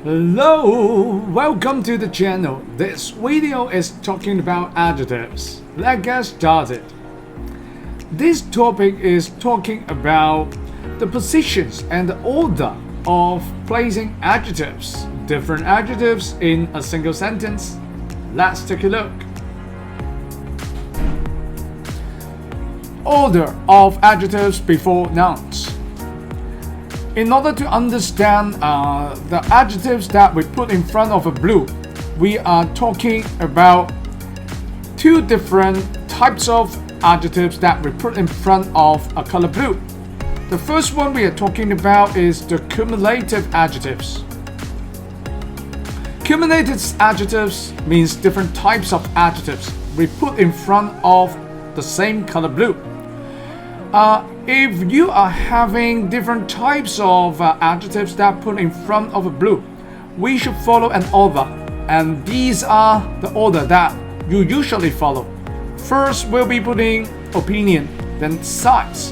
Hello, welcome to the channel. This video is talking about adjectives. Let's get started. This topic is talking about the positions and the order of placing adjectives, different adjectives in a single sentence. Let's take a look. Order of adjectives before nouns. In order to understand the adjectives that we put in front of a blue, we are talking about two different types of adjectives that we put in front of a color blue. The first one we are talking about is the cumulative adjectives. Cumulative adjectives means different types of adjectives we put in front of the same color blue. If you are having different types of adjectives that put in front of a blue, we should follow an order, and these are the order that you usually follow. First, we'll be putting opinion, then size,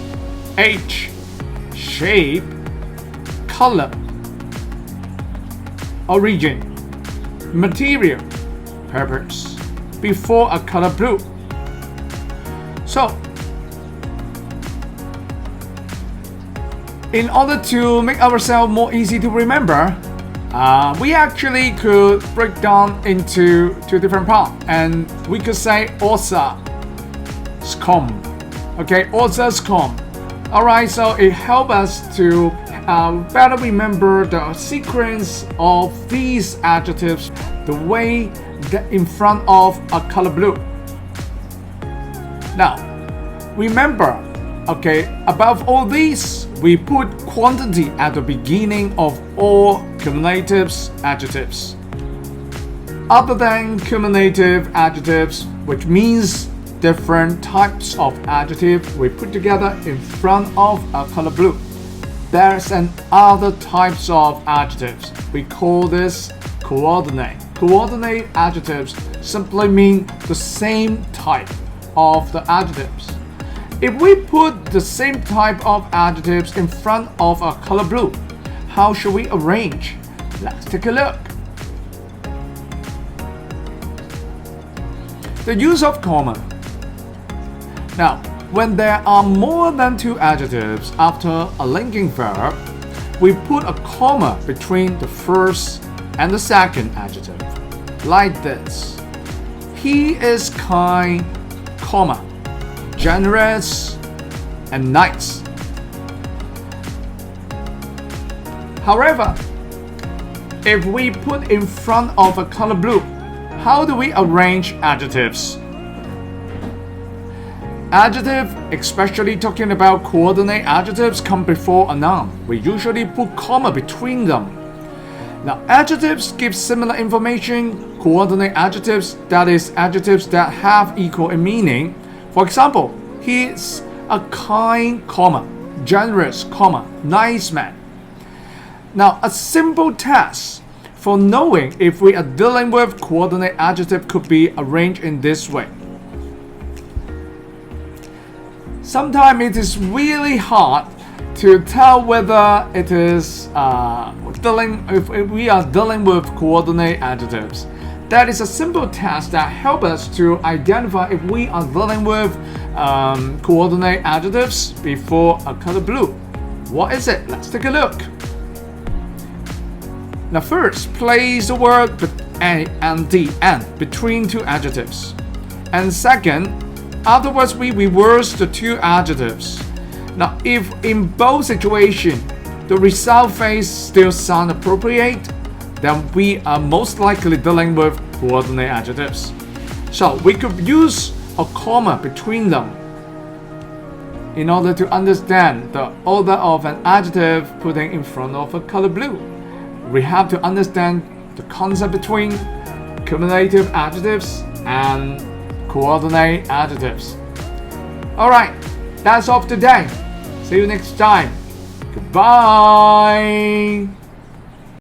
age, shape, color, origin, material, purpose, before a color blue. So, in order to make ourselves more easy to remember, we actually could break down into two different parts, and we could say orsa, scom. Okay, orsa, scom. Alright, so it helps us to better remember the sequence of these adjectives, the way that in front of a color blue. Now, remember, okay, above all these, we put quantity at the beginning of all cumulative adjectives. Other than cumulative adjectives, which means different types of adjectives we put together in front of a color blue, there's other types of adjectives. We call this coordinate. Coordinate adjectives simply mean the same type of the adjectives. If we put the same type of adjectives in front of a color blue, how should we arrange? Let's take a look. The use of comma. Now, when there are more than two adjectives after a linking verb, we put a comma between the first and the second adjective, like this. He is kind, comma, generous, and nice. However, if we put in front of a color blue, how do we arrange adjectives? Adjective, especially talking about coordinate adjectives, come before a noun. We usually put comma between them. Now, adjectives give similar information. Coordinate adjectives, that is, adjectives that have equal in meaning. For example, he is a kind, comma, generous, comma, nice man. Now, a simple test for knowing if we are dealing with coordinate adjective could be arranged in this way. Sometimes it is really hard to tell whether it is if we are dealing with coordinate adjectives. That is a simple test that helps us to identify if we are dealing with coordinate adjectives before a color blue. What is it? Let's take a look. Now, first, place the word A and D and between two adjectives. And second, afterwards we reverse the two adjectives. Now, if in both situations the result phrase still sound appropriate, then we are most likely dealing with coordinate adjectives. So we could use a comma between them in order to understand the order of an adjective putting in front of a color blue. We have to understand the concept between cumulative adjectives and coordinate adjectives. Alright, that's all for today. See you next time. Goodbye.